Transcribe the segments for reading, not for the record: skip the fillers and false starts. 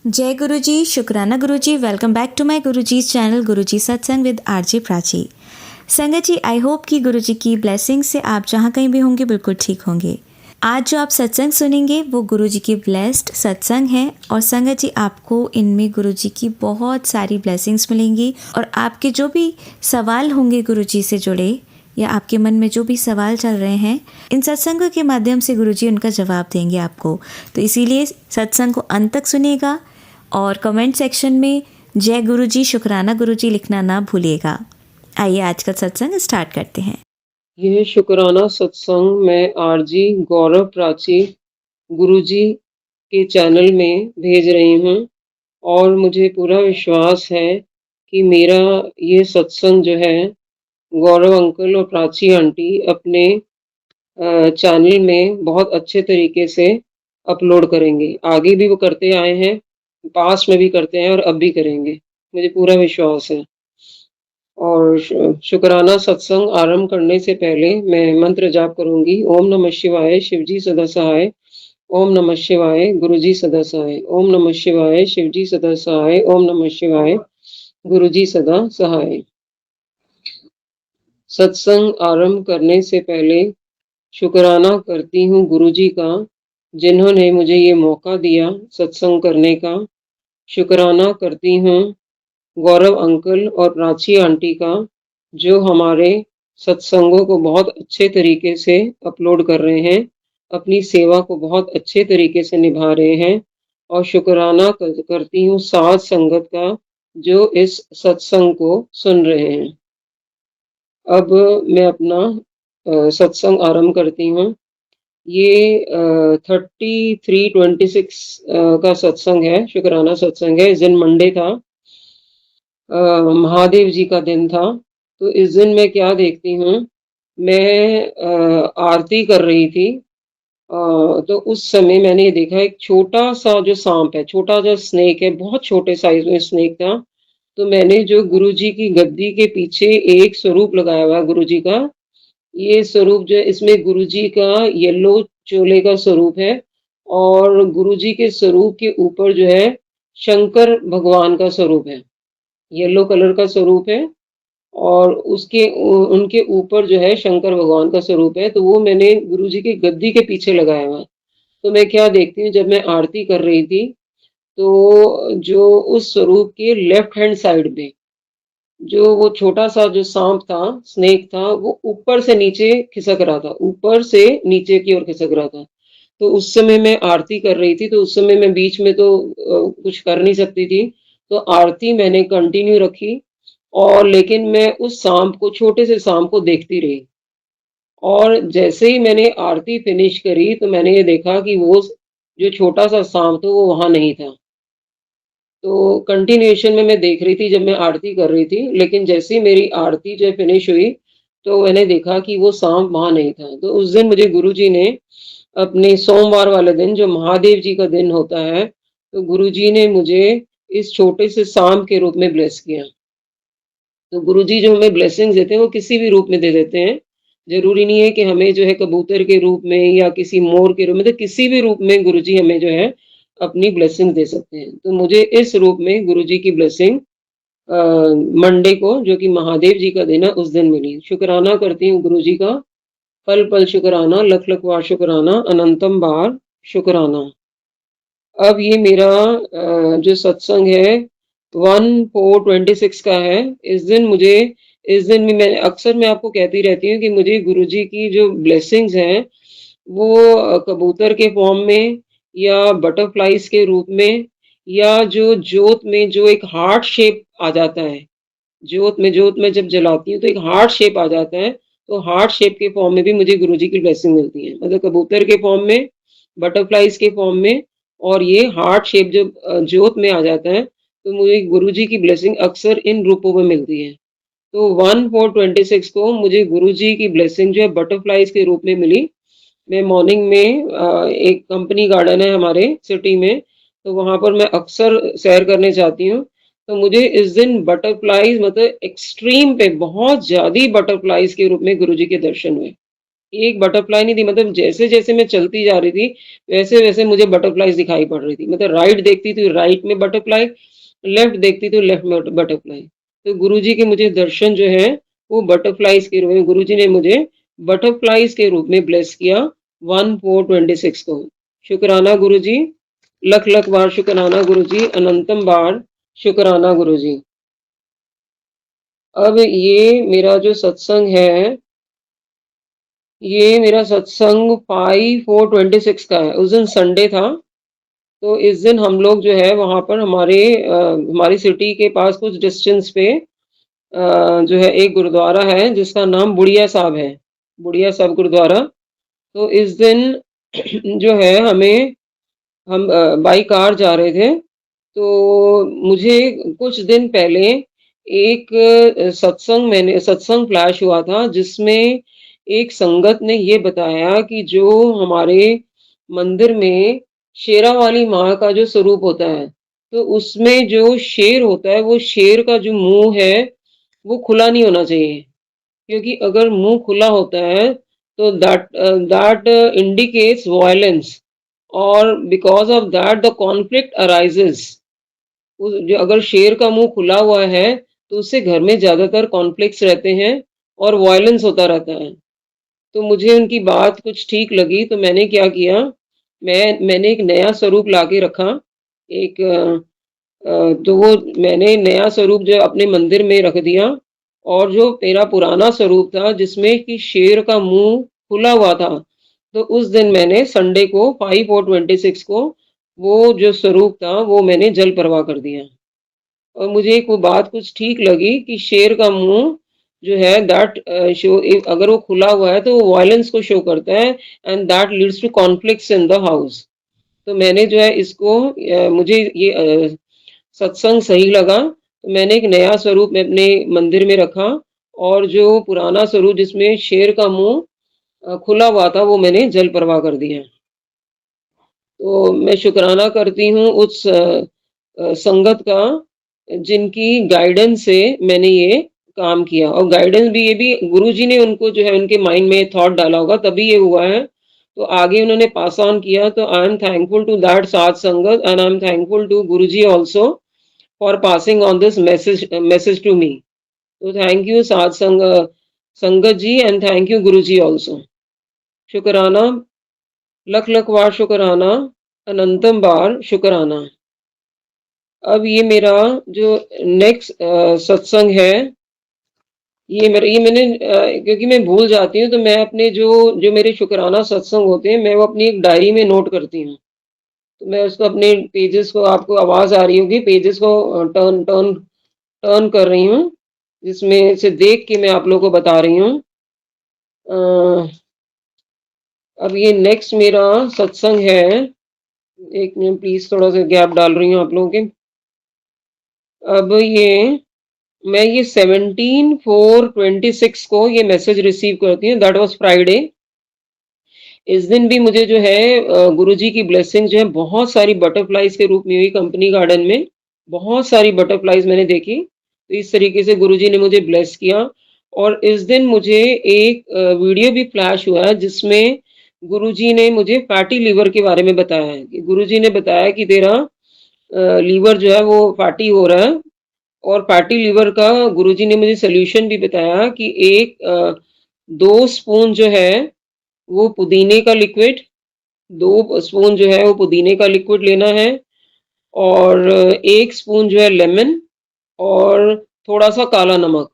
जय गुरुजी, शुक्राना Guruji. Welcome back to my Guruji's channel Guruji Satsang with RJ Prachi. संगत जी, आई होप कि गुरुजी की ब्लेसिंग से आप जहाँ कहीं भी होंगे बिल्कुल ठीक होंगे। आज जो आप सत्संग सुनेंगे वो गुरुजी की ब्लेस्ड सत्संग है और संगत जी आपको इनमें गुरुजी की बहुत सारी ब्लेसिंग्स मिलेंगी और आपके जो भी सवाल होंगे गुरुजी से जुड़े या आपके मन में जो भी सवाल चल रहे हैं, इन सत्संगों के माध्यम से गुरुजी उनका जवाब देंगे आपको। तो इसीलिए सत्संग को अंत तक सुनिएगा और कमेंट सेक्शन में जय गुरुजी, शुक्राना गुरुजी लिखना ना भूलिएगा। आइए आज का सत्संग स्टार्ट करते हैं। यह शुक्राना सत्संग मैं आरजी गौरव प्राची गुरुजी के चैनल में भेज रही हूँ और मुझे पूरा विश्वास है कि मेरा ये सत्संग जो है गौरव अंकल और प्राची आंटी अपने चैनल में बहुत अच्छे तरीके से अपलोड करेंगे। आगे भी वो करते आए हैं, पास्ट में भी करते हैं और अब भी करेंगे, मुझे पूरा विश्वास है। और शुक्राना सत्संग आरंभ करने से पहले मैं मंत्र जाप करूंगी। ओम नमः शिवाय, शिवजी सदा सहाय। ओम नमः शिवाय, गुरुजी सदा सहाय। ओम नमः शिवाय, शिवजी सदा सहाय। ओम नमः शिवाय, गुरुजी सदा सहाय। सत्संग आरंभ करने से पहले शुक्राना करती हूँ गुरुजी का, जिन्होंने मुझे ये मौका दिया सत्संग करने का। शुक्राना करती हूँ गौरव अंकल और प्राची आंटी का, जो हमारे सत्संगों को बहुत अच्छे तरीके से अपलोड कर रहे हैं, अपनी सेवा को बहुत अच्छे तरीके से निभा रहे हैं। और शुक्राना करती हूँ साथ संगत का, जो इस सत्संग को सुन रहे हैं। अब मैं अपना सत्संग आरंभ करती हूँ। ये 3326 का सत्संग है, शुक्राना सत्संग है। इस दिन मंडे था, महादेव जी का दिन था। तो इस दिन मैं क्या देखती हूँ, मैं आरती कर रही थी। तो उस समय मैंने ये देखा, एक छोटा सा जो सांप है, छोटा जो स्नेक है, बहुत छोटे साइज में स्नेक था। तो मैंने जो गुरुजी की गद्दी के पीछे एक स्वरूप लगाया हुआ है गुरुजी का, ये स्वरूप जो है, इसमें गुरुजी का येलो चोले का स्वरूप है और गुरुजी के स्वरूप के ऊपर जो है शंकर भगवान का स्वरूप है, येलो कलर का स्वरूप है और उसके उनके ऊपर जो है शंकर भगवान का स्वरूप है। तो वो मैंने गुरुजी की गद्दी के पीछे लगाया हुआ। तो मैं क्या देखती हूँ, जब मैं आरती कर रही थी तो जो उस स्वरूप के लेफ्ट हैंड साइड में जो वो छोटा सा जो सांप था, स्नेक था, वो ऊपर से नीचे खिसक रहा था, ऊपर से नीचे की ओर खिसक रहा था। तो उस समय मैं आरती कर रही थी, तो उस समय मैं बीच में तो कुछ कर नहीं सकती थी, तो आरती मैंने कंटिन्यू रखी और लेकिन मैं उस सांप को, छोटे से सांप को देखती रही। और जैसे ही मैंने आरती फिनिश करी तो मैंने ये देखा कि वो जो छोटा सा सांप था वो वहां नहीं था। तो कंटिन्यूएशन में मैं देख रही थी जब मैं आरती कर रही थी, लेकिन जैसे ही मेरी आरती जो फिनिश हुई तो मैंने देखा कि वो सांप वहां नहीं था। तो उस दिन मुझे गुरुजी ने, अपने सोमवार वाले दिन जो महादेव जी का दिन होता है, तो गुरुजी ने मुझे इस छोटे से सांप के रूप में ब्लेस किया। तो गुरुजी जो हमें ब्लेसिंग्स देते हैं वो किसी भी रूप में दे देते हैं। जरूरी नहीं है कि हमें जो है कबूतर के रूप में या किसी मोर के रूप में, तो किसी भी रूप में गुरुजी हमें जो है अपनी ब्लेसिंग दे सकते हैं। तो मुझे इस रूप में गुरुजी की ब्लेसिंग मंडे को, जो कि महादेव जी का दिन है, उस दिन मिली। शुक्राना करती हूँ गुरुजी का, पल पल शुक्राना, लख लख बार शुक्राना, अनंतम बार शुक्राना। अब ये मेरा जो सत्संग है 1426 का है। इस दिन भी मैं आपको कहती रहती हूँ कि मुझे गुरुजी की जो ब्लेसिंग्स हैं वो कबूतर के फॉर्म में या बटरफ्लाइज के रूप में, या जो जोत में जो एक हार्ट शेप आ जाता है, जोत में जब जलाती हूँ तो एक हार्ट शेप आ जाता है, तो हार्ट शेप के फॉर्म में भी मुझे गुरुजी की ब्लेसिंग मिलती है। मतलब कबूतर के फॉर्म में, बटरफ्लाइज के फॉर्म में, और ये हार्ट शेप जब जोत में आ जाता है तो मुझे गुरुजी की ब्लेसिंग अक्सर इन रूपों में मिलती है। तो 1426 को मुझे गुरुजी की ब्लेसिंग जो है बटरफ्लाइज के रूप में मिली। मैं मॉर्निंग में एक कंपनी गार्डन है हमारे सिटी में, तो वहां पर मैं अक्सर सैर करने जाती हूँ। तो मुझे इस दिन बटरफ्लाइज, मतलब एक्सट्रीम पे बहुत ज्यादा बटरफ्लाइज के रूप में गुरुजी के दर्शन हुए। एक बटरफ्लाई नहीं थी, मतलब जैसे-जैसे मैं चलती जा रही थी, वैसे-वैसे मुझे बटरफ्लाइज़ दिखाई पड़ रही थी। मतलब राइट देखती थी, राइट में बटरफ्लाई, लेफ्ट देखती तो लेफ्ट में बटरफ्लाई। तो गुरुजी के मुझे दर्शन जो हैं, वो बटरफ्लाइज़ के रूप में गुरुजी ने मुझे बटरफ्लाइज़ के रूप में ब्लेस किया 1/4/26 को। शुकराना गुरुजी, लख-लख बार शुकराना गुरुजी, अनंतम बार शुकराना गुरुजी। अब ये मेरा जो सत्संग है, ये मेरा सत्संग 5/4/26 का है। उस दिन संडे था, तो इस दिन हम लोग जो है वहाँ पर हमारी सिटी के पास कुछ डिस्टेंस पे जो है एक गुरुद्वारा है जिसका नाम बुढ़िया साहब है, बुढ़िया साहब गुरुद्वारा। तो इस दिन जो है हम बाई कार जा रहे थे, तो मुझे कुछ दिन पहले एक सत्संग फ्लैश हुआ था जिसमें एक संगत ने ये बताया कि जो हमारे मंदिर में शेरा वाली माँ का जो स्वरूप होता है, तो उसमें जो शेर होता है, वो शेर का जो मुंह है वो खुला नहीं होना चाहिए, क्योंकि अगर मुंह खुला होता है तो दैट इंडिकेट्स वायलेंस, और because of that the conflict arises. जो अगर शेर का मुंह खुला हुआ है तो उससे घर में ज्यादातर कॉन्फ्लिक्ट्स रहते हैं और वायलेंस होता रहता है। तो मुझे उनकी बात कुछ ठीक लगी, तो मैंने क्या किया, मैंने एक नया स्वरूप लाके रखा। एक तो वो मैंने नया स्वरूप जो अपने मंदिर में रख दिया, और जो मेरा पुराना स्वरूप था जिसमें कि शेर का मुंह खुला हुआ था, तो उस दिन मैंने संडे को 5/4/26 को वो जो स्वरूप था वो मैंने जल प्रवाह कर दिया। और मुझे एक वो बात कुछ ठीक लगी कि शेर का मुंह जो है दैट शो, अगर वो खुला हुआ है तो वो वायलेंस को शो करता है, and that leads to conflicts in the house. तो मैंने जो है इसको मुझे ये सत्संग सही लगा, तो मैंने एक नया स्वरूप मैं अपने मंदिर में रखा, और जो पुराना स्वरूप जिसमें शेर का मुंह खुला हुआ था वो मैंने जल प्रवाह कर दिया। तो मैं शुक्राना करती हूँ उस संगत का, जिनकी गाइडेंस से मैंने ये काम किया, और गाइडेंस भी ये भी गुरुजी ने उनको जो है उनके माइंड में थॉट डाला होगा तभी ये हुआ है। तो आगे उन्होंने पास ऑन किया, तो I am thankful to that Sadh Sangat, and I am thankful to Guruji also for passing on this message to me. तो thank you Sangat ji, and thank you Guruji also. शुक्राना, लख लख बार शुक्राना, अनंतम बार शुक्राना। अब ये मेरा जो नेक्स्ट सत्संग है, ये मैंने क्योंकि मैं भूल जाती हूँ, तो मैं अपने जो जो मेरे शुक्राना सत्संग होते हैं मैं वो अपनी एक डायरी में नोट करती हूँ। तो मैं उसको अपने पेजेस को, आपको आवाज आ रही होगी, पेजेस को टर्न टर्न टर्न कर रही हूँ, जिसमें से देख के मैं आप लोगों को बता रही हूँ। अब ये नेक्स्ट मेरा सत्संग है, एक मिनट प्लीज, थोड़ा सा गैप डाल रही हूँ आप लोगों के। अब मैं ये 17/4/26 को ये मैसेज रिसीव करती हूँ, दैट वाज फ्राइडे। इस दिन भी मुझे जो है गुरुजी की ब्लेसिंग जो है बहुत सारी बटरफ्लाइज के रूप में हुई। कंपनी गार्डन में बहुत सारी बटरफ्लाइज मैंने देखी, तो इस तरीके से गुरुजी ने मुझे ब्लेस किया। और इस दिन मुझे एक वीडियो भी फ्लैश हुआ है जिसमें गुरुजी ने मुझे फैटी लीवर के बारे में बताया है, कि गुरुजी ने बताया कि तेरा लीवर जो है वो फैटी हो रहा है। और फैटी लीवर का गुरुजी ने मुझे सोल्यूशन भी बताया कि 2 स्पून जो है वो पुदीने का लिक्विड, 2 स्पून जो है वो पुदीने का लिक्विड लेना है, और 1 स्पून जो है लेमन, और थोड़ा-सा काला नमक।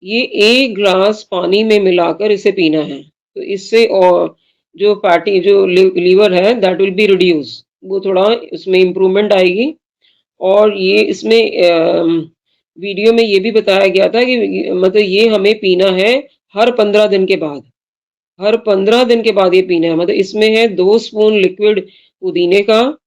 ये 1 ग्लास पानी में मिलाकर इसे पीना है। तो इससे और जो फैटी जो लीवर है दैट विल बी रिड्यूस, वो थोड़ा इसमें इम्प्रूवमेंट आएगी। और ये इसमें वीडियो में ये भी बताया गया था कि मतलब ये हमें पीना है हर 15 दिन के बाद। हर 15 दिन के बाद ये पीना है। मतलब इसमें है 2 स्पून लिक्विड पुदीने का,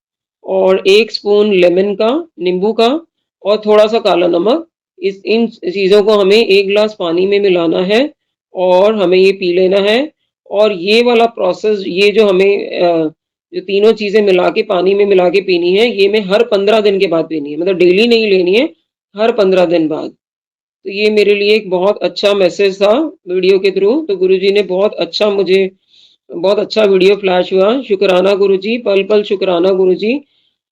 और 1 स्पून लेमन का, नींबू का, और थोड़ा-सा काला नमक। इस इन चीज़ों को हमें 1 ग्लास पानी में मिलाना है और हमें ये पी लेना है। और ये वाला प्रोसेस, ये जो हमें जो तीनों चीज़ें मिला के पानी में मिला के पीनी है, ये मैं हर 15 दिन के बाद पीनी है। मतलब डेली नहीं लेनी है, हर 15 दिन बाद। तो ये मेरे लिए एक बहुत अच्छा मैसेज था वीडियो के थ्रू। तो गुरुजी ने बहुत अच्छा वीडियो फ्लैश हुआ। शुक्राना गुरुजी, पल-पल शुक्राना गुरुजी,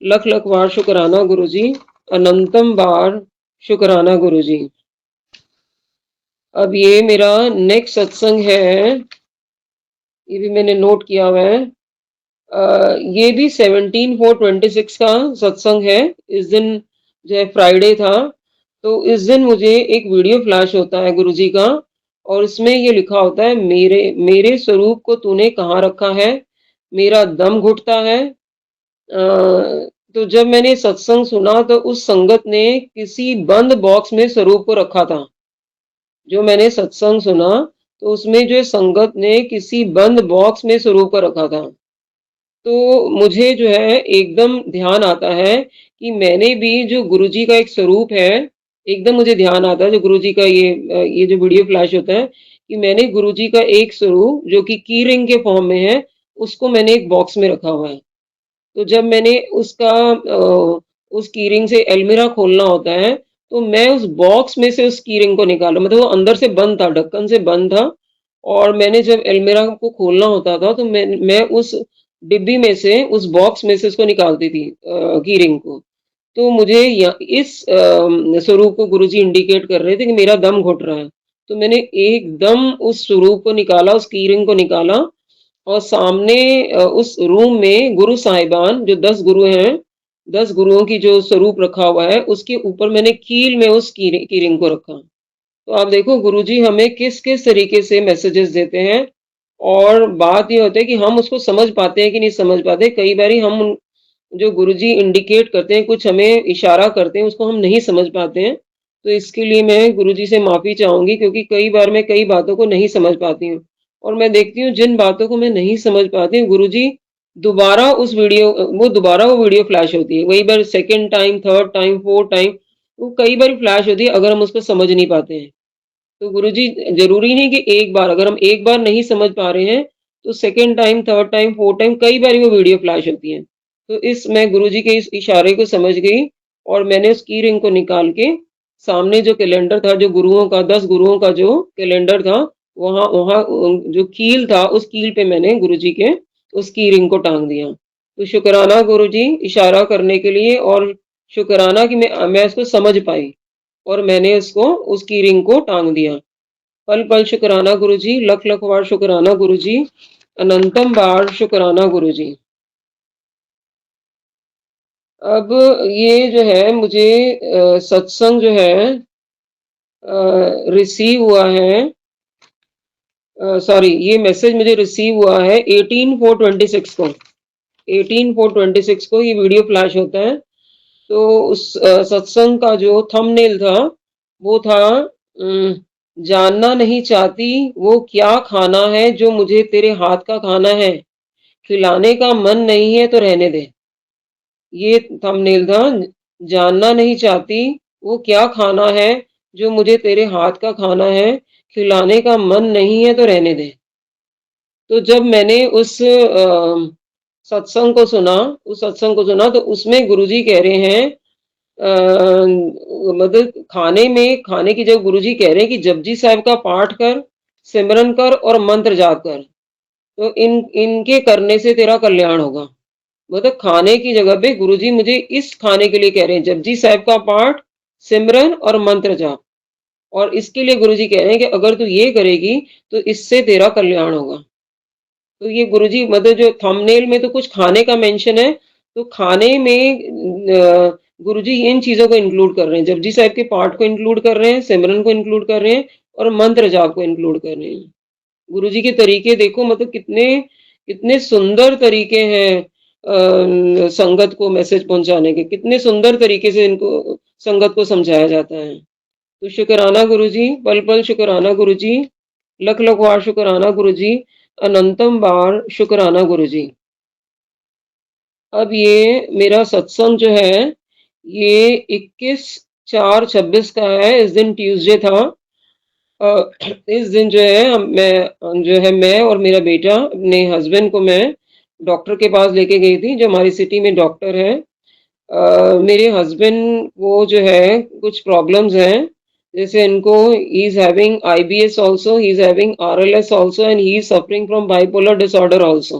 लख-लख बार शुक्राना गुरुजी, अनंतम बार शुक्राना गुरुजी। अब ये मेरा नेक्स्ट सत्संग है, ये भी मैंने नोट किया हुआ है। ये भी 17/4/26 का सत्संग है। इस दिन जो है फ्राइडे था, तो इस दिन मुझे एक वीडियो फ्लैश होता है गुरुजी का, और इसमें ये लिखा होता है, मेरे मेरे स्वरूप को तूने कहाँ रखा है, मेरा दम घुटता है। तो जब मैंने सत्संग सुना तो उस संगत ने किसी बंद बॉक्स में स्वरूप को रखा था। जो मैंने सत्संग सुना तो उसमें जो है संगत ने किसी बंद बॉक्स में स्वरूप को रखा था। तो मुझे जो है एकदम ध्यान आता है कि मैंने भी जो गुरुजी का एक स्वरूप है, एकदम मुझे ध्यान आता है जो गुरुजी का ये जो वीडियो फ्लैश होता है कि मैंने गुरुजी का एक स्वरूप जो कि की रिंग के फॉर्म में है, उसको मैंने एक बॉक्स में रखा हुआ है। तो जब मैंने उस की रिंग से अलमीरा खोलना होता है, तो मैं उस बॉक्स में से उस की रिंग को निकाला, मतलब वो अंदर से बंद था, ढक्कन से बंद था, और मैंने जब अलमीरा को खोलना होता था तो मैं उस डिब्बी में से, उस बॉक्स में से उसको निकालती थी, की रिंग को। तो मुझे इस स्वरूप को गुरुजी इंडिकेट कर रहे थे कि मेरा दम घुट रहा है। तो मैंने एकदम उस स्वरूप को निकाला, उस की रिंग को निकाला, और सामने उस रूम में गुरु साहिबान जो 10 गुरु हैं, 10 गुरुओं की जो स्वरूप रखा हुआ है, उसके ऊपर मैंने कील में उस की रिंग को रखा। तो आप देखो गुरुजी हमें किस किस तरीके से मैसेजेस देते हैं, और बात ये होती है कि हम उसको समझ पाते हैं कि नहीं समझ पाते। कई बारी जो गुरुजी इंडिकेट करते हैं, कुछ हमें इशारा करते हैं, उसको हम नहीं समझ पाते हैं। तो इसके लिए मैं गुरुजी से माफी चाहूंगी, क्योंकि कई बार मैं कई बातों को नहीं समझ पाती हूँ, और मैं देखती हूँ जिन बातों को मैं नहीं समझ पाती हूँ, गुरुजी दोबारा वो वीडियो फ्लैश होती है, वही बार second time, third time, fourth time, वो कई बार फ्लैश होती है अगर हम उसको समझ नहीं पाते हैं। तो गुरुजी जरूरी नहीं कि एक बार, अगर हम एक बार नहीं समझ पा रहे हैं तो second time, third time, fourth time कई बार वो वीडियो फ्लैश होती है। तो इस मैं गुरुजी के इस इशारे को समझ गई, और मैंने उस की रिंग को निकाल के सामने जो कैलेंडर था, जो गुरुओं का, 10 गुरुओं का जो कैलेंडर था, वहां वहां जो कील था, उस कील पे मैंने गुरुजी के उस की रिंग को टांग दिया। तो शुक्राना गुरुजी इशारा करने के लिए, और शुक्राना कि मैं उसको समझ पाई, और मैंने उसको उसकी रिंग को टांग दिया। पल पल शुक्राना गुरुजी, लख लख बार शुक्राना गुरुजी, अनंतम बार शुक्राना गुरुजी। अब ये जो है मुझे सत्संग जो है रिसीव हुआ है, सॉरी, ये मैसेज मुझे रिसीव हुआ है 18/4/26 को। 18/4/26 को ये वीडियो फ्लैश होता है। तो उस सत्संग का जो थंबनेल था वो था, जानना नहीं चाहती वो क्या खाना है जो मुझे तेरे हाथ का खाना है, खिलाने का मन नहीं है तो रहने दे। ये थंबनेल था, जानना नहीं चाहती वो क्या खाना है जो मुझे तेरे हाथ का खाना है, खिलाने का मन नहीं है तो रहने दे। तो जब मैंने उस सत्संग को सुना तो उसमें गुरुजी कह रहे हैं, मतलब खाने की जब गुरुजी कह रहे हैं कि जपजी साहब का पाठ कर, सिमरन कर और मंत्र जाप कर, तो इनके करने से तेरा कल्याण होगा। मतलब खाने की जगह पे गुरुजी मुझे इस खाने के लिए कह रहे हैं, जपजी साहब का पाठ, सिमरन और मंत्र जाप, और इसके लिए गुरुजी कह रहे हैं कि अगर तू ये करेगी तो इससे तेरा कल्याण होगा। तो ये गुरुजी, मतलब जो थंबनेल में तो कुछ खाने का मेंशन है, तो खाने में गुरुजी इन चीजों को इंक्लूड कर रहे हैं, जपजी साहब के पाठ को इंक्लूड कर रहे हैं, सिमरन को इंक्लूड कर रहे हैं, और मंत्र जाप को इंक्लूड कर रहे हैं। गुरुजी के तरीके देखो, मतलब कितने कितने सुंदर तरीके हैं संगत को मैसेज पहुंचाने के, कितने सुंदर तरीके से इनको संगत को समझाया जाता है। तो शुक्राना गुरुजी, पल पल शुक्राना गुरुजी, लख लख बार शुक्राना गुरुजी, अनंतम बार शुक्राना गुरुजी। अब ये मेरा सत्संग जो है ये 21/4/26 का है। इस दिन ट्यूसडे था। इस दिन जो है मैं और मेरा बेटा, अपने हस्बैंड को मैं डॉक्टर के पास लेके गई थी, जो हमारी सिटी में डॉक्टर है। मेरे हस्बैंड को जो है कुछ प्रॉब्लम्स हैं, जैसे इनको he is having IBS also, he is having RLS also and he is suffering from bipolar disorder also.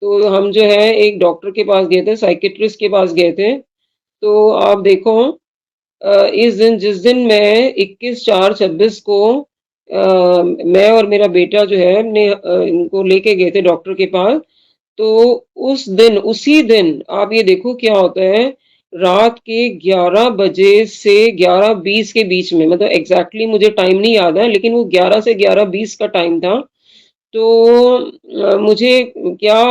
तो हम जो है एक डॉक्टर के पास गए थे, साइकियाट्रिस्ट के पास गए थे। तो आप देखो इस दिन जिस दिन मैं 21/4/26 को मैं और मेरा बेटा जो है हमने इनको लेके गए थे डॉक्टर के पास। तो उस दिन उसी दिन आप ये देखो क्या होता है, रात के 11 बजे से 11:20 के बीच में, मतलब एग्ज़ैक्टली मुझे टाइम नहीं याद है, लेकिन वो 11 से 11:20 का टाइम था। तो मुझे क्या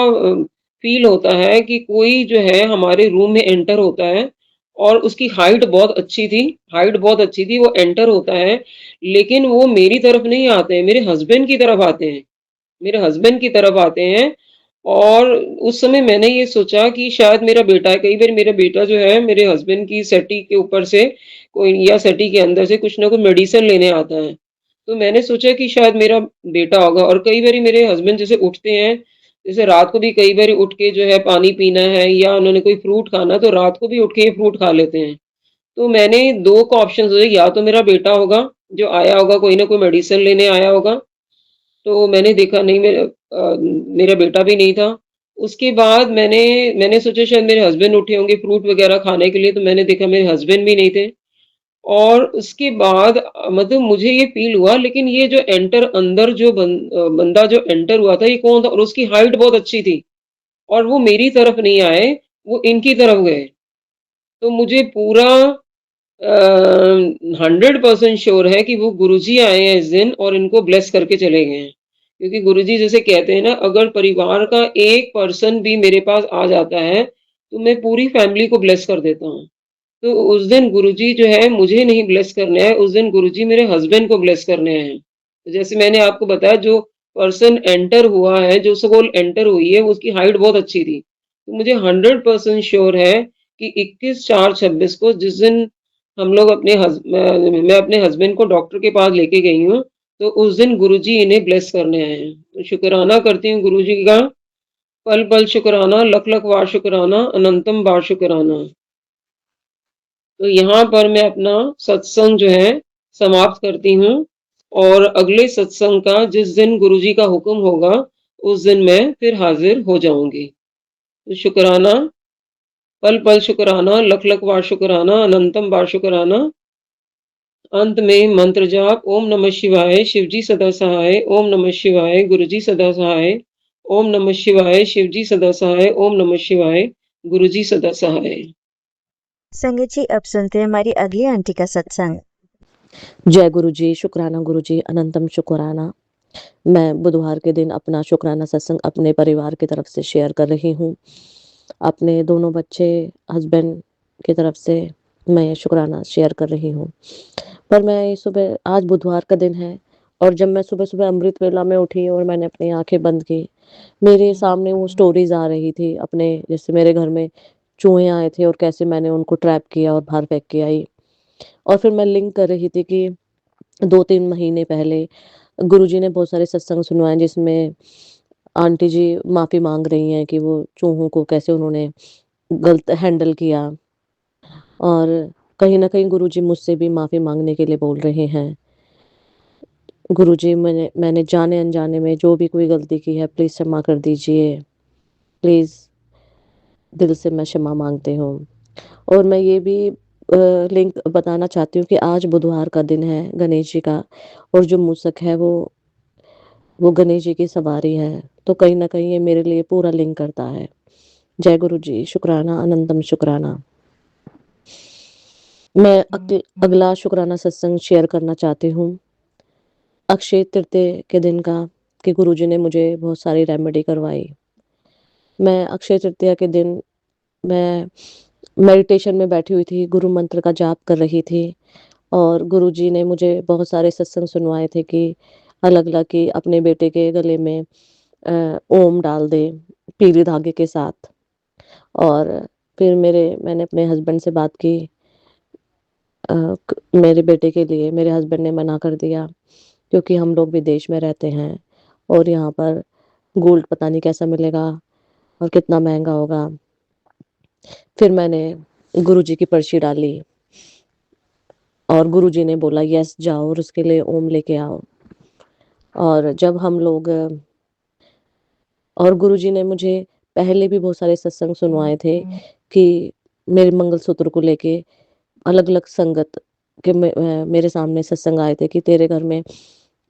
फ़ील होता है कि कोई जो है हमारे रूम में एंटर होता है और उसकी हाइट बहुत अच्छी थी, वो एंटर होता है, लेकिन वो मेरी तरफ नहीं आते हैं, मेरे हस्बैंड की तरफ आते हैं। मेरे हस्बैंड की तरफ आते हैं और उस समय मैंने ये सोचा कि शायद मेरा बेटा है। कई बार मेरा बेटा जो है मेरे हस्बैंड की सेटी के ऊपर से कोई या सेटी के अंदर से कुछ ना कुछ मेडिसिन लेने आता है। तो मैंने सोचा कि शायद मेरा बेटा होगा और कई बारी मेरे हस्बैंड जैसे उठते हैं, जैसे रात को भी कई बारी उठ के जो है पानी पीना है या उन्होंने कोई फ्रूट खाना, तो रात को भी उठ के ये फ्रूट खा लेते हैं। तो मैंने 2 को ऑप्शन सोचे, या तो मेरा बेटा होगा, जो आया होगा कोई ना कोई मेडिसिन लेने आया होगा। तो मैंने देखा नहीं, मेरा बेटा भी नहीं था। उसके बाद मैंने सोचा शायद मेरे हस्बैंड उठे होंगे फ्रूट वगैरह खाने के लिए, तो मैंने देखा मेरे हस्बैंड भी नहीं थे। और उसके बाद मतलब मुझे ये फ़ील हुआ, लेकिन ये जो अंदर जो बंदा जो एंटर हुआ था ये कौन था? और उसकी हाइट बहुत अच्छी थी और वो मेरी तरफ नहीं आए, वो इनकी तरफ गए। तो मुझे पूरा 100% श्योर है कि वो गुरुजी आए हैं इस दिन और इनको ब्लेस करके चले गए हैं। क्योंकि गुरुजी जैसे कहते हैं ना, अगर परिवार का एक पर्सन भी मेरे पास आ जाता है, तो मैं पूरी फैमिली को ब्लेस कर देता हूँ। तो उस दिन गुरुजी जो है मुझे नहीं ब्लेस करने आए, उस दिन गुरुजी मेरे हस्बैंड को ब्लेस करने आए हैं। तो जैसे मैंने आपको बताया, जो पर्सन एंटर हुआ है, जो सोल एंटर हुई है, उसकी हाइट बहुत अच्छी थी। तो मुझे 100% श्योर है कि 21/4/26 को जिस दिन हम लोग मैं अपने हस्बैंड को डॉक्टर के पास लेके गई हूँ, तो उस दिन गुरुजी इन्हें ब्लेस करने आए हैं। तो शुक्राना करती हूँ गुरुजी का, पल-पल शुक्राना, लख-लख बार शुक्राना, अनंतम बार शुक्राना। तो यहाँ पर मैं अपना सत्संग जो है समाप्त करती हूँ और अगले सत्संग का जिस दिन गुरुजी का हुक्म होगा, उस दिन मैं फिर हाज़िर हो जाऊँगी। तो शुक्राना, पल-पल शुक्राना, लख-लख बार शुक्राना, अनंतम बार शुक्राना। अंत में मंत्र जाप, ओम नमः शिवाय, शिवजी सदा सहाय, ओम नमः शिवाय, गुरुजी सदा सहाय, ओम नमः शिवाय, शिवजी सदा सहाय, ओम नमः शिवाय, गुरुजी सदा सहाय। संगत जी, अब सुनते हैं हमारी अगली आंटी का सत्संग। जय गुरु जी, शुक्राना गुरु जी, अनंतम शुक्राना। मैं बुधवार के दिन अपना शुक्राना सत्संग अपने परिवार की तरफ से शेयर कर रही हूँ। अपने दोनों बच्चे, हस्बैंड की तरफ से मैं ये शुक्राना शेयर कर रही हूँ। पर मैं ये सुबह आज बुधवार का दिन है और जब मैं सुबह-सुबह अमृत वेला में उठी और मैंने अपनी आँखें बंद की, मेरे सामने वो स्टोरीज़ आ रही थी अपने, जैसे मेरे घर में चूहे आए थे और कैसे मैंने उनको ट्रैप किया और बाहर फेंक के आई। और फिर मैं लिंक कर रही थी कि 2-3 महीने पहले गुरुजी ने बहुत सारे सत्संग सुनवाए जिसमें आंटी जी माफ़ी माँग रही हैं कि वो चूहों को कैसे उन्होंने गलत हैंडल किया और कहीं न कहीं गुरुजी मुझसे भी माफ़ी माँगने के लिए बोल रहे हैं। गुरुजी, मैंने जाने-अनजाने में जो भी कोई गलती की है प्लीज़ क्षमा कर दीजिए। प्लीज़ दिल से मैं क्षमा माँगती हूँ। और मैं ये भी लिंक बताना चाहती हूँ कि आज बुधवार का दिन है गणेश जी का और जो मूसक है वो गणेश जी की सवारी है। तो कहीं न कहीं ये मेरे लिए पूरा लिंक करता है। जय गुरु जी, शुक्राना, अनंतम शुक्राना। मैं अगला शुक्राना सत्संग शेयर करना चाहती हूँ। अक्षय तृतीया के दिन का, कि गुरुजी ने मुझे बहुत सारी रेमेडी करवाई। मैं अक्षय तृतीया के दिन मैं मेडिटेशन में बैठी हुई थी, गुरु मंत्र का जाप कर रही थी और गुरुजी ने मुझे बहुत सारे सत्संग सुनवाए थे कि अलग-अलग कि अपने बेटे के गले में ओम डाल दें पीले धागे के साथ। और फिर मैंने अपने हस्बैंड से बात की, मेरे बेटे के लिए मेरे हस्बैंड ने मना कर दिया क्योंकि हम लोग विदेश में रहते हैं और यहाँ पर गोल्ड पता नहीं कैसा मिलेगा और कितना महँगा होगा। फिर मैंने गुरुजी की पर्ची डाली और गुरुजी ने बोला यस जाओ और उसके लिए ओम लेके आओ। और जब हम लोग और गुरुजी ने मुझे पहले भी बहुत सारे सत्संग सुनवाए थे कि मेरे मंगलसूत्र को लेके अलग-अलग संगत के मेरे सामने सत्संग आए थे कि तेरे घर में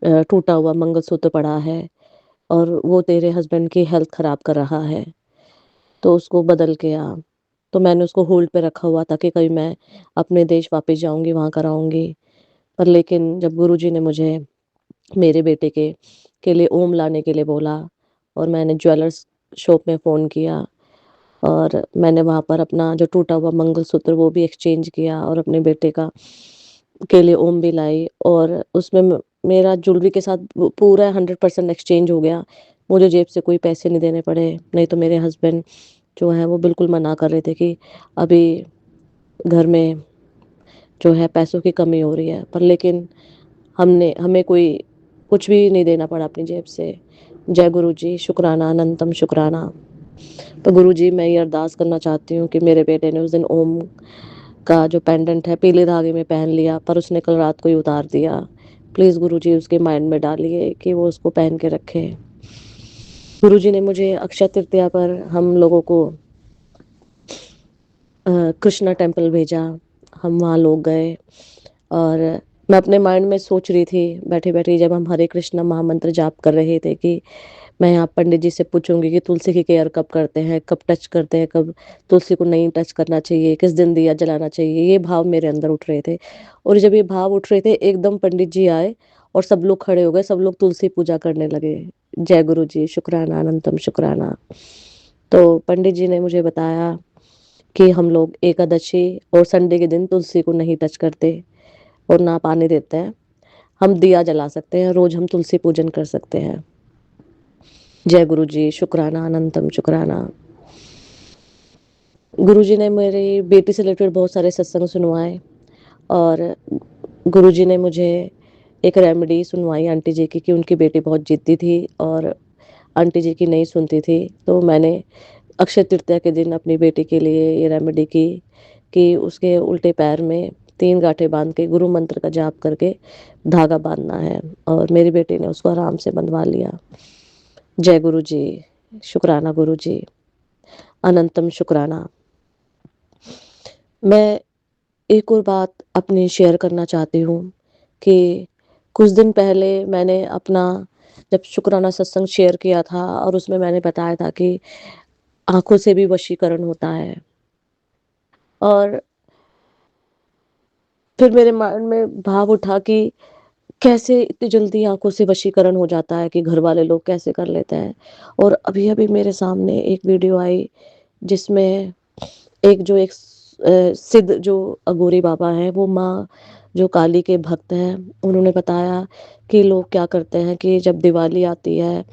टूटा हुआ मंगलसूत्र पड़ा है और वो तेरे हस्बैंड की हेल्थ खराब कर रहा है, तो उसको बदल के आ। तो मैंने उसको होल्ड पे रखा हुआ था कि कभी मैं अपने देश वापस जाऊँगी, वहाँ कराऊँगी। पर लेकिन जब गुरुजी ने मुझे मेरे बेटे के लिए ओम लाने के लिए बोला और मैंने ज्वेलर्स शॉप में फ़ोन किया और मैंने वहाँ पर अपना जो टूटा हुआ मंगलसूत्र वो भी एक्सचेंज किया और अपने बेटे का के लिए ओम भी लाई और उसमें मेरा ज्वेलरी के साथ पूरा 100% एक्सचेंज हो गया। मुझे जेब से कोई पैसे नहीं देने पड़े, नहीं तो मेरे हस्बैंड जो हैं वो बिल्कुल मना कर रहे थे कि अभी घर में जो है पैसों की कमी हो रही है। पर लेकिन हमें कोई कुछ भी नहीं देना पड़ा अपनी जेब से। जय गुरु जी, शुक्राना, अनंतम शुक्राना। तो गुरुजी मैं ये अरदास करना चाहती हूँ कि मेरे बेटे ने उस दिन ओम का जो पेंडेंट है पीले धागे में पहन लिया पर उसने कल रात को ही उतार दिया। प्लीज़ गुरुजी उसके माइंड में डालिए कि वो उसको पहन के रखे। गुरुजी ने मुझे अक्षय तृतीया पर हम लोगों को कृष्णा टेम्पल भेजा। हम वहाँ लोग गए और मैं अपने माइंड में सोच रही थी बैठी-बैठी जब हम हरे कृष्णा महामंत्र जाप कर रहे थे कि मैं यहाँ पंडित जी से पूछूंगी कि तुलसी की केयर कब करते हैं, कब टच करते हैं, कब तुलसी को नहीं टच करना चाहिए, किस दिन दिया जलाना चाहिए। ये भाव मेरे अंदर उठ रहे थे और जब ये भाव उठ रहे थे एकदम पंडित जी आए और सब लोग खड़े हो गए, सब लोग तुलसी पूजा करने लगे। जय गुरु जी, शुक्राना, अनंतम शुक्राना। तो पंडित जी ने मुझे बताया कि हम लोग एकादशी और संडे के दिन तुलसी को नहीं टच करते और ना पानी देते हैं। हम दिया जला सकते हैं, रोज हम तुलसी पूजन कर सकते हैं। जय गुरु जी, शुक्राना, अनंतम शुक्राना। गुरुजी ने मेरी बेटी से रिलेटेड बहुत सारे सत्संग सुनवाए और गुरुजी ने मुझे एक रेमेडी सुनवाई आंटी जी की कि उनकी बेटी बहुत जिद्दी थी और आंटी जी की नहीं सुनती थी। तो मैंने अक्षय तृतीया के दिन अपनी बेटी के लिए ये रेमेडी की कि उसके उल्टे पैर में 3 गांठें बांध के गुरु मंत्र का जाप करके धागा बांधना है और मेरी बेटी ने उसको आराम से बंधवा लिया। जय गुरु जी, शुक्राना गुरु जी, अनंतम शुक्राना। मैं एक और बात अपनी शेयर करना चाहती हूँ कि कुछ दिन पहले मैंने अपना जब शुक्राना सत्संग शेयर किया था और उसमें मैंने बताया था कि आँखों से भी वशीकरण होता है और फिर मेरे माइंड में भाव उठा कि कैसे इतनी जल्दी आँखों से वशीकरण हो जाता है कि घर वाले लोग कैसे कर लेते हैं। और अभी-अभी मेरे सामने एक वीडियो आई जिसमें एक सिद्ध जो अघोरी बाबा हैं वो माँ जो काली के भक्त हैं, उन्होंने बताया कि लोग क्या करते हैं कि जब दिवाली आती है,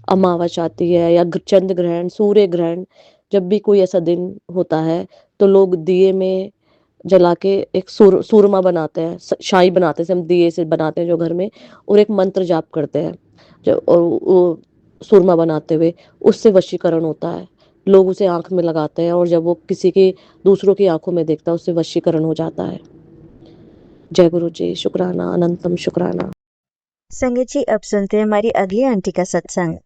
अमावस आती है या चंद्र ग्रहण, सूर्य ग्रहण, जब भी कोई ऐसा दिन होता है तो लोग दिए में जला के एक सूरमा बनाते हैं, शाही बनाते हैं, जैसे हम दिए से बनाते हैं जो घर में, और एक मंत्र जाप करते हैं जो और वो सूरमा बनाते हुए उससे वशीकरण होता है। लोग उसे आँख में लगाते हैं और जब वो किसी की दूसरों की आँखों में देखता है उससे वशीकरण हो जाता है। जय गुरु जी, शुक्राना, अनंतम शुक्राना। संगत जी अब सुनते हैं हमारी अगली आंटी का सत्संग।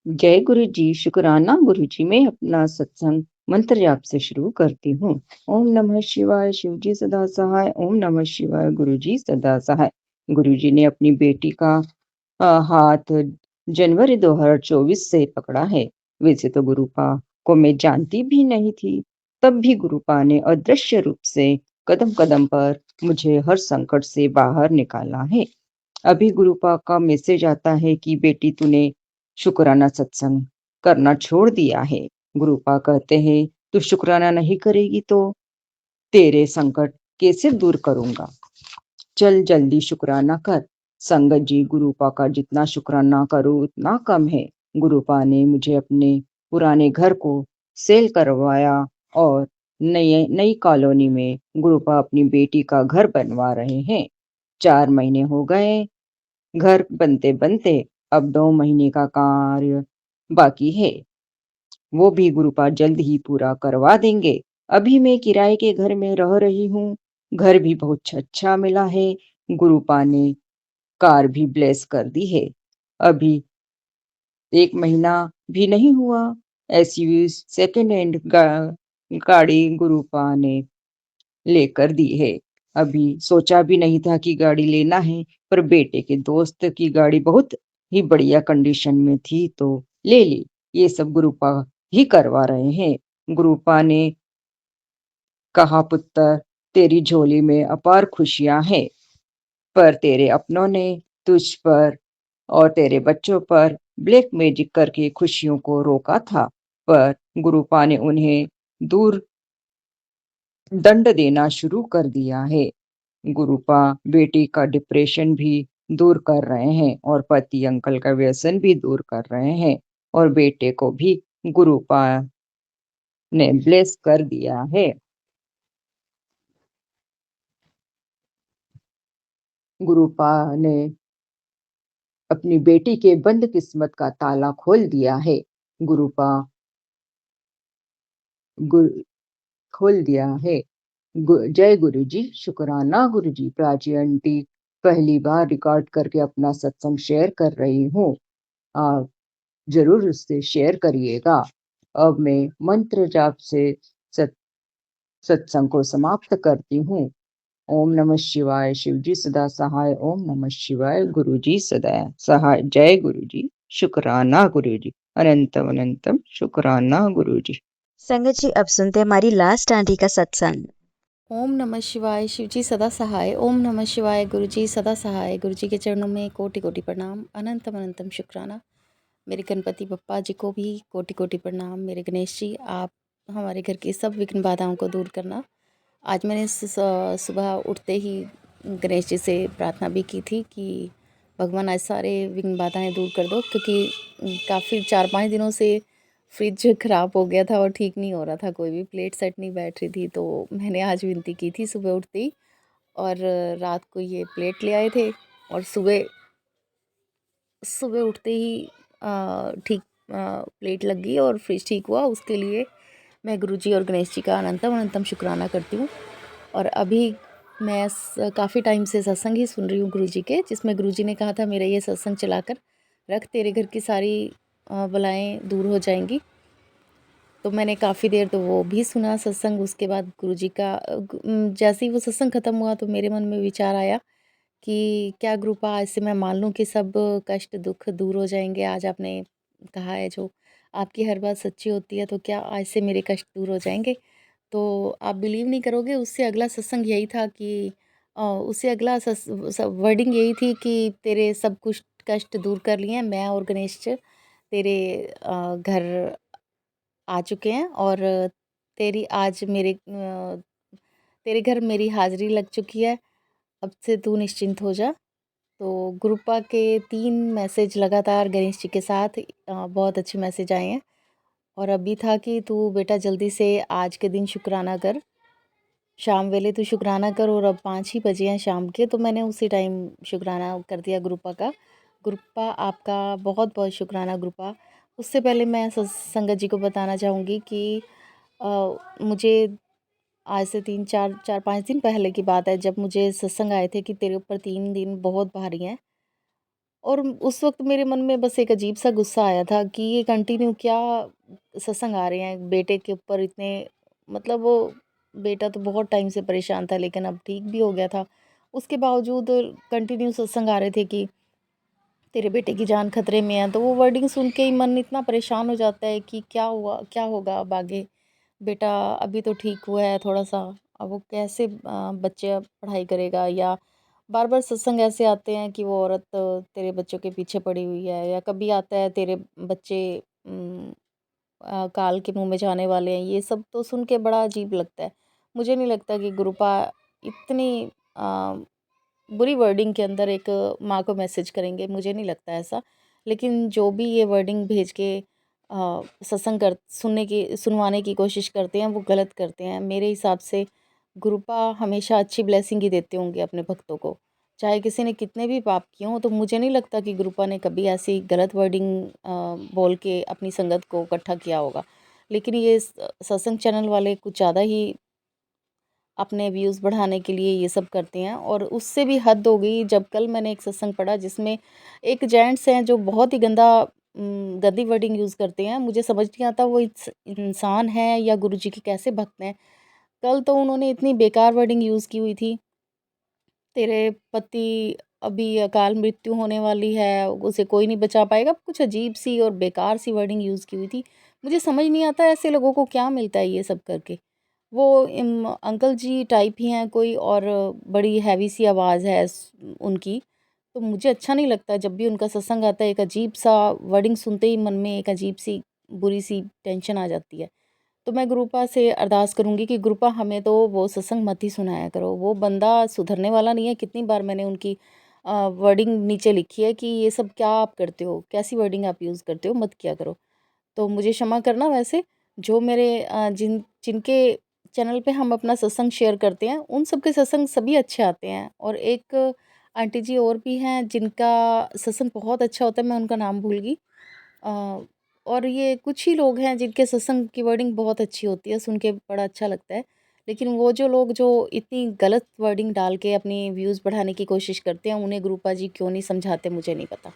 जय गुरु जी, शुक्राना गुरु जी। मैं अपना सत्संग मंत्र जाप से शुरू करती हूँ। ओम नमः शिवाय, शिव जी सदा सहाय। ओम नमः शिवाय, गुरु जी सदा सहाय। गुरु जी ने अपनी बेटी का हाथ जनवरी 2024 से पकड़ा है। वैसे तो गुरुपा को मैं जानती भी नहीं थी, तब भी गुरुपा ने अदृश्य रूप से कदम कदम पर मुझे हर संकट से बाहर निकाला है। अभी गुरुपा का मैसेज आता है कि बेटी तूने शुक्राना सत्संग करना छोड़ दिया है। गुरुपा कहते हैं तू शुक्राना नहीं करेगी तो तेरे संकट कैसे दूर करूंगा। चल जल्दी शुक्राना कर। संगत जी, गुरुपा का जितना शुक्राना करूं उतना कम है। गुरुपा ने मुझे अपने पुराने घर को सेल करवाया और नई कॉलोनी में गुरुपा अपनी बेटी का घर बनवा रहे हैं। 4 महीने हो गए घर बनते बनते, अब 2 महीने का कार्य बाकी है, वो भी गुरुपा जल्द ही पूरा करवा देंगे। अभी मैं किराए के घर में रह रही हूँ। घर भी बहुत अच्छा मिला है। गुरुपा ने कार भी ब्लेस कर दी है। अभी 1 महीना भी नहीं हुआ, एसयूवी सेकंड हैंड गाड़ी गुरुपा ने लेकर दी है। अभी सोचा भी नहीं था कि गाड़ी लेना है, पर बेटे के दोस्त की गाड़ी बहुत ही बढ़िया कंडीशन में थी तो ले ली। ये सब गुरुपा ही करवा रहे हैं। गुरुपा ने कहा, पुत्र, तेरी झोली में अपार खुशियां हैं, पर तेरे अपनों ने तुझ पर और तेरे बच्चों पर ब्लैक मैजिक करके खुशियों को रोका था, पर गुरुपा ने उन्हें दूर दंड देना शुरू कर दिया है। गुरुपा बेटी का डिप्रेशन भी दूर कर रहे हैं और पति अंकल का व्यसन भी दूर कर रहे हैं और बेटे को भी गुरुपा ने ब्लेस कर दिया है। गुरुपा ने अपनी बेटी के बंद किस्मत का ताला खोल दिया है। गुरुपा गुर खोल दिया है। जय गुरु जी, शुक्राना गुरु जी। प्राची आंटी पहली बार रिकॉर्ड करके अपना सत्संग शेयर कर रही हूँ। आप जरूर उससे शेयर करिएगा। अब मैं मंत्र जाप से सत्संग को समाप्त करती हूँ। ओम नमः शिवाय, शिवजी सदा सहाय। ओम नमः शिवाय, गुरु जी सदा सहाय। जय गुरु जी, शुक्राना गुरु जी। अनंतम अनंतम शुक्राना गुरु जी। संगत जी, अब सुनते हैं हमारी लास्ट आंटी का सत्संग। ओम नमः शिवाय, शिवजी सदा सहाय। ओम नमः शिवाय, गुरुजी सदा सहाय। गुरुजी के चरणों में कोटि कोटि प्रणाम, अनंतम अनंतम शुक्राना। मेरे गणपति बप्पा जी को भी कोटि कोटि प्रणाम। मेरे गणेश जी, आप हमारे घर की सब विघ्न बाधाओं को दूर करना। आज मैंने सुबह उठते ही गणेश जी से प्रार्थना भी की थी कि भगवान आज सारे विघ्न बाधाएं दूर कर दो, क्योंकि काफ़ी 4-5 दिनों से फ्रिज ख़राब हो गया था और ठीक नहीं हो रहा था, कोई भी प्लेट सेट नहीं बैठ रही थी। तो मैंने आज विनती की थी सुबह उठते ही, और रात को ये प्लेट ले आए थे, और सुबह सुबह उठते ही ठीक प्लेट लग गई और फ्रिज ठीक हुआ। उसके लिए मैं गुरुजी और गणेश जी का अनंतम अनंतम शुक्राना करती हूँ। और अभी मैं काफ़ी टाइम से सत्संग ही सुन रही हूँ गुरुजी के, जिसमें गुरुजी ने कहा था मेरा ये सत्संग चलाकर रख, तेरे घर की सारी बलाएं दूर हो जाएंगी। तो मैंने काफ़ी देर तो वो भी सुना सत्संग। उसके बाद गुरुजी का जैसे ही वो सत्संग ख़त्म हुआ तो मेरे मन में विचार आया कि क्या गुरुपा आज से मैं मान लूँ कि सब कष्ट दुख दूर हो जाएंगे। आज आपने कहा है जो आपकी हर बात सच्ची होती है, तो क्या आज से मेरे कष्ट दूर हो जाएंगे। तो आप बिलीव नहीं करोगे, उससे अगला सत्संग यही था कि उससे अगला वर्डिंग यही थी कि तेरे सब कुछ कष्ट दूर कर लिए हैं, मैं और गणेश तेरे घर आ चुके हैं, और तेरी आज तेरे घर मेरी हाज़िरी लग चुकी है। अब से तू निश्चिंत हो जा। तो गुरुपा के 3 मैसेज लगातार गणेश जी के साथ बहुत अच्छे मैसेज आए हैं। और अभी था कि तू बेटा जल्दी से आज के दिन शुक्राना कर, शाम वेले तू शुक्राना कर। और अब 5 ही बजे हैं शाम के, तो मैंने उसी टाइम शुक्राना कर दिया गुरुपा का। गुरुपा आपका बहुत बहुत शुक्राना गुरुपा। उससे पहले मैं संगत जी को बताना चाहूँगी कि मुझे आज से 4-5 दिन पहले की बात है, जब मुझे सत्संग आए थे कि तेरे ऊपर 3 दिन बहुत भारी हैं। और उस वक्त मेरे मन में बस एक अजीब सा गुस्सा आया था कि ये कंटिन्यू क्या सत्संग आ रहे हैं बेटे के ऊपर इतने, मतलब वो बेटा तो बहुत टाइम से परेशान था, लेकिन अब ठीक भी हो गया था। उसके बावजूद कंटिन्यू सत्संग आ रहे थे कि तेरे बेटे की जान खतरे में है। तो वो वर्डिंग सुन के ही मन इतना परेशान हो जाता है कि क्या हुआ, क्या होगा अब आगे। बेटा अभी तो ठीक हुआ है थोड़ा सा, अब वो कैसे बच्चे पढ़ाई करेगा। या बार बार सत्संग ऐसे आते हैं कि वो औरत तेरे बच्चों के पीछे पड़ी हुई है, या कभी आता है तेरे बच्चे काल के मुंह में जाने वाले हैं। ये सब तो सुन के बड़ा अजीब लगता है। मुझे नहीं लगता कि गुरुपा इतनी बुरी वर्डिंग के अंदर एक माँ को मैसेज करेंगे, मुझे नहीं लगता ऐसा। लेकिन जो भी ये वर्डिंग भेज के सत्संग कर सुनवाने की कोशिश करते हैं, वो गलत करते हैं। मेरे हिसाब से गुरुपा हमेशा अच्छी ब्लेसिंग ही देते होंगे अपने भक्तों को, चाहे किसी ने कितने भी पाप किए हों। तो मुझे नहीं लगता कि गुरुपा ने कभी ऐसी गलत वर्डिंग बोल के अपनी संगत को इकट्ठा किया होगा। लेकिन ये सत्संग चैनल वाले कुछ ज़्यादा ही अपने व्यूज़ बढ़ाने के लिए ये सब करते हैं। और उससे भी हद हो गई जब कल मैंने एक सत्संग पढ़ा जिसमें एक जेंट्स हैं जो बहुत ही गंदी वर्डिंग यूज़ करते हैं। मुझे समझ नहीं आता वो इंसान है या गुरुजी के कैसे भक्त हैं। कल तो उन्होंने इतनी बेकार वर्डिंग यूज़ की हुई थी, तेरे पति अभी अकाल मृत्यु होने वाली है, उसे कोई नहीं बचा पाएगा। कुछ अजीब-सी और बेकार-सी वर्डिंग यूज़ की हुई थी। मुझे समझ नहीं आता ऐसे लोगों को क्या मिलता है ये सब करके। वो अंकल जी टाइप ही हैं कोई, और बड़ी हैवी सी आवाज़ है उनकी। तो मुझे अच्छा नहीं लगता जब भी उनका सत्संग आता है, एक अजीब-सा वर्डिंग सुनते ही मन में एक अजीब-सी बुरी-सी टेंशन आ जाती है। तो मैं गुरुपा से अरदास करूँगी कि गुरुपा हमें तो वो सत्संग मत ही सुनाया करो। वो बंदा सुधरने वाला नहीं है। कितनी बार मैंने उनकी वर्डिंग नीचे लिखी है कि ये सब क्या आप करते हो? कैसी वर्डिंग आप यूज़ करते हो? मत किया करो। तो मुझे क्षमा करना। वैसे जो मेरे जिनके चैनल पे हम अपना सत्संग शेयर करते हैं, उन सब के सत्संग सभी अच्छे आते हैं। और एक आंटी जी और भी हैं जिनका सत्संग बहुत अच्छा होता है, मैं उनका नाम भूल गई। अ, और ये कुछ ही लोग हैं जिनके सत्संग की वर्डिंग बहुत अच्छी होती है, सुन के बड़ा अच्छा लगता है। लेकिन वो जो लोग जो इतनी गलत वर्डिंग डाल के अपनी व्यूज़ बढ़ाने की कोशिश करते हैं, उन्हें गुरुपा जी क्यों नहीं समझाते मुझे नहीं पता।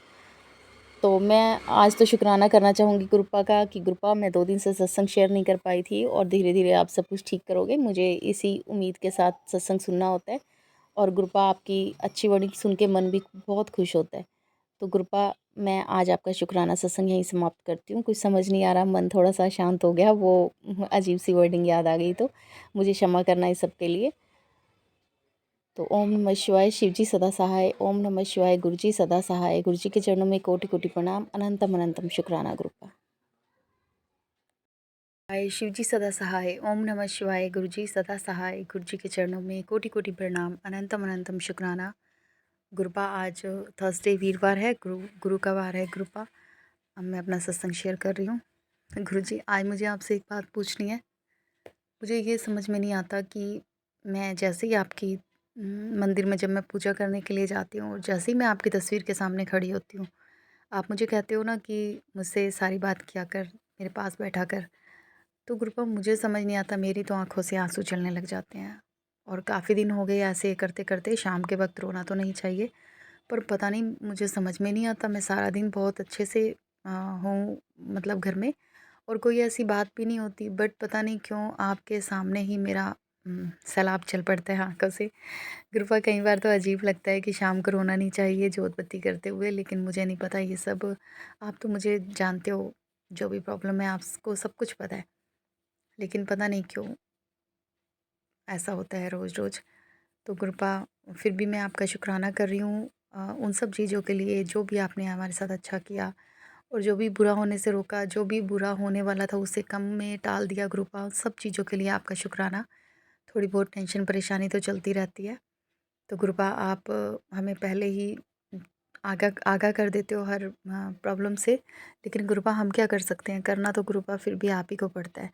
तो मैं आज तो शुक्राना करना चाहूँगी गुरुपा का कि गुरुपा मैं 2 दिन से सत्संग शेयर नहीं कर पाई थी, और धीरे-धीरे आप सब कुछ ठीक करोगे। मुझे इसी उम्मीद के साथ सत्संग सुनना होता है, और गुरुपा आपकी अच्छी वर्डिंग सुन के मन भी बहुत खुश होता है। तो गुरुपा मैं आज आपका शुक्राना सत्संग यहीं समाप्त करती हूँ। कुछ समझ नहीं आ रहा, मन थोड़ा-सा शांत हो गया, वो अजीब-सी वर्डिंग याद आ गई, तो मुझे क्षमा करना इस सब के लिए। तो ओम नमः शिवाय, शिव जी सदा सहाय। ओम नमः शिवाय, गुरु जी सदा सहाय। गुरु जी के चरणों में कोटि-कोटि प्रणाम। अनंतम अनंतम शुक्राना गुरुपा। हाय शिव जी सदा सहाय। ओम नमः शिवाय, गुरु जी सदा सहाय। गुरु जी के चरणों में कोटि-कोटि प्रणाम। अनंतम अनंतम शुक्राना गुरुपा। आज थर्सडे वीरवार है, गुरु का वार है गुरुपा। अब मैं अपना सत्संग शेयर कर रही हूँ। गुरु जी, आज मुझे आपसे एक बात पूछनी है। मुझे ये समझ में नहीं आता कि मैं जैसे ही आपकी मंदिर में जब मैं पूजा करने के लिए जाती हूँ, और जैसे ही मैं आपकी तस्वीर के सामने खड़ी होती हूँ, आप मुझे कहते हो ना कि मुझसे सारी बात किया कर, मेरे पास बैठा कर। तो गुरुपा मुझे समझ नहीं आता, मेरी तो आँखों से आँसू चलने लग जाते हैं। और काफ़ी दिन हो गए ऐसे करते-करते। शाम के वक़्त रोना तो नहीं चाहिए, पर पता नहीं मुझे समझ में नहीं आता। मैं सारा दिन बहुत अच्छे से हूँ, मतलब घर में, और कोई ऐसी बात भी नहीं होती, बट पता नहीं क्यों आपके सामने ही मेरा सैलाब चल पड़ता है आँखों से। गुरुपा कई बार तो अजीब लगता है कि शाम को रोना नहीं चाहिए जोत बत्ती करते हुए, लेकिन मुझे नहीं पता ये सब। आप तो मुझे जानते हो, जो भी प्रॉब्लम है आपको सब कुछ पता है, लेकिन पता नहीं क्यों ऐसा होता है रोज़-रोज़। तो कृपा फिर भी मैं आपका शुक्राना कर रही हूँ उन सब चीज़ों के लिए जो भी आपने हमारे साथ अच्छा किया, और जो भी बुरा होने से रोका, जो भी बुरा होने वाला था उसे कम में टाल दिया कृपा। उन सब चीज़ों के लिए आपका शुक्राना। थोड़ी बहुत टेंशन परेशानी तो चलती रहती है, तो कृपा आप हमें पहले ही आगाह आगाह कर देते हो हर प्रॉब्लम से। लेकिन कृपा हम क्या कर सकते हैं, करना तो कृपा फिर भी आप ही को पड़ता है।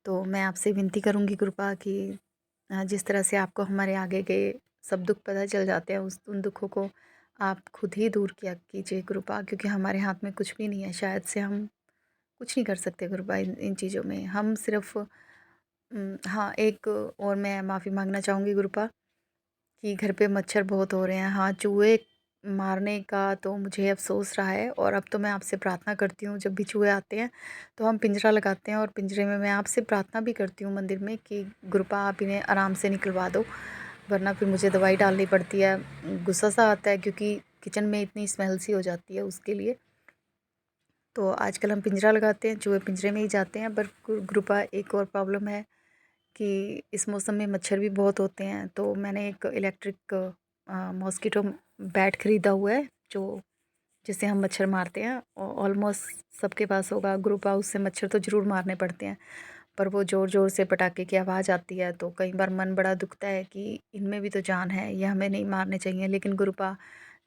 तो मैं आपसे विनती करूँगी कृपा कि जिस तरह से आपको हमारे आगे के सब दुख पता चल जाते हैं, उस उन दुखों को आप खुद ही दूर किया कीजिए कृपा, क्योंकि हमारे हाथ में कुछ भी नहीं है। शायद से हम कुछ नहीं कर सकते कृपा इन इन चीज़ों में। हम सिर्फ हाँ, एक और मैं माफ़ी मांगना चाहूँगी कृपा कि घर पे मच्छर बहुत हो रहे हैं। हाँ, चूहे मारने का तो मुझे अफ़सोस रहा है, और अब तो मैं आपसे प्रार्थना करती हूँ, जब भी चूहे आते हैं तो हम पिंजरा लगाते हैं, और पिंजरे में मैं आपसे प्रार्थना भी करती हूँ मंदिर में कि गुरुपा आप इन्हें आराम से निकलवा दो, वरना फिर मुझे दवाई डालनी पड़ती है। गुस्सा सा आता है क्योंकि किचन में इतनी स्मेल सी हो जाती है उसके लिए। तो आजकल हम पिंजरा लगाते हैं, चूहे पिंजरे में ही जाते हैं। पर गुरुपा एक और प्रॉब्लम है कि इस मौसम में मच्छर भी बहुत होते हैं, तो मैंने एक इलेक्ट्रिक मॉस्किटो बैट ख़रीदा हुआ है, जो जिससे हम मच्छर मारते हैं। ऑलमोस्ट सबके पास होगा ग्रुपा, उससे मच्छर तो ज़रूर मारने पड़ते हैं, पर वो ज़ोर-ज़ोर से पटाखे की आवाज़ आती है, तो कई बार मन बड़ा दुखता है कि इनमें भी तो जान है, ये हमें नहीं मारने चाहिए। लेकिन गुरुपा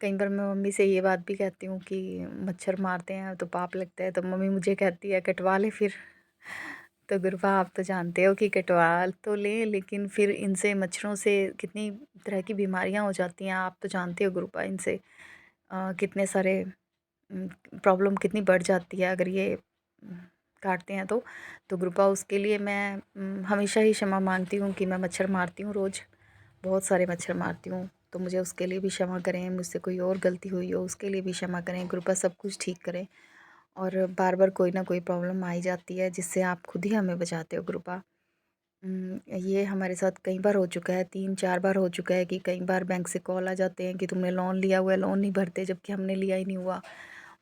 कई बार मैं मम्मी से ये बात भी कहती हूँ कि मच्छर मारते हैं तो पाप लगता है, तो मम्मी मुझे कहती है कटवा ले फिर। तो गुरुपा आप तो जानते हो कि कटवा तो लें, लेकिन फिर इनसे मच्छरों से कितनी तरह की बीमारियां हो जाती हैं। आप तो जानते हो गुरुपा इनसे कितने सारे प्रॉब्लम कितनी बढ़ जाती है अगर ये काटते हैं तो कृपा उसके लिए मैं हमेशा ही क्षमा मांगती हूँ कि मैं मच्छर मारती हूँ रोज़, बहुत सारे मच्छर मारती हूँ। तो मुझे उसके लिए भी क्षमा करें, मुझसे कोई और गलती हुई हो उसके लिए भी क्षमा करें, कृपा सब कुछ ठीक करें। और बार बार कोई ना कोई प्रॉब्लम आ ही जाती है जिससे आप खुद ही हमें बचाते हो कृपा। ये हमारे साथ कई बार हो चुका है, 3-4 बार हो चुका है कि कई बार बैंक से कॉल आ जाते हैं कि तुमने लोन लिया हुआ है, लोन नहीं भरते, जबकि हमने लिया ही नहीं हुआ।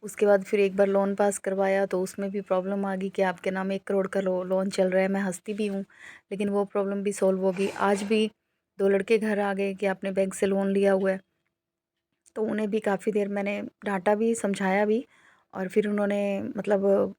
उसके बाद फिर एक बार लोन पास करवाया तो उसमें भी प्रॉब्लम आ गई कि आपके नाम 1 करोड़ का लोन चल रहा है। मैं हँसती भी हूँ, लेकिन वो प्रॉब्लम भी सॉल्व हो गई। आज भी 2 लड़के घर आ गए कि आपने बैंक से लोन लिया हुआ है, तो उन्हें भी काफ़ी देर मैंने डाँटा भी, समझाया भी, और फिर उन्होंने मतलब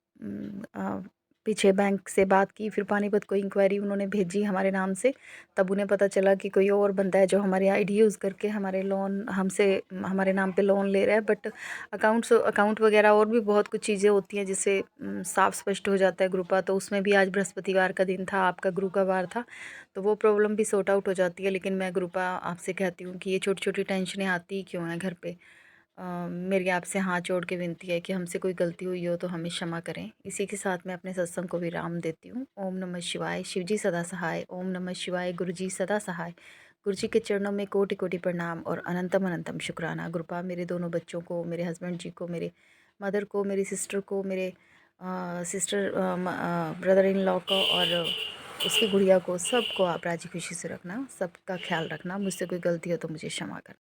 पीछे बैंक से बात की, फिर पानीपत को इंक्वायरी उन्होंने भेजी हमारे नाम से। तब उन्हें पता चला कि कोई और बंदा है जो हमारी आईडी यूज़ करके हमारे लोन हमसे हमारे नाम पे लोन ले रहा है। बट अकाउंट वगैरह और भी बहुत कुछ चीज़ें होती हैं जिससे साफ स्पष्ट हो जाता है ग्रुपा। तो उसमें भी आज बृहस्पतिवार का दिन था, आपका गुरु का वार था, तो वो प्रॉब्लम भी सॉर्ट आउट हो जाती है। लेकिन मैं ग्रुपा आपसे कहती हूँ कि ये छोटी छोटी टेंशनें आती ही क्यों हैं घर पे। मेरी आपसे हाथ जोड़ के विनती है कि हमसे कोई गलती हुई हो तो हमें क्षमा करें। इसी के साथ मैं अपने सत्संग को विराम देती हूँ। ओम नमः शिवाय, शिव जी सदा सहाय। ओम नमः शिवाय, गुरु जी सदा सहाय। गुरु जी के चरणों में कोटि कोटि प्रणाम और अनंतम अनंतम शुक्राना। कृपा मेरे दोनों बच्चों को, मेरे हस्बैंड जी को, मेरे मदर को, मेरी सिस्टर को, मेरे सिस्टर ब्रदर इन लॉ को और उसकी गुड़िया को, सबको आप राजी खुशी से रखना, सबका ख्याल रखना। मुझसे कोई गलती हो तो मुझे क्षमा करना।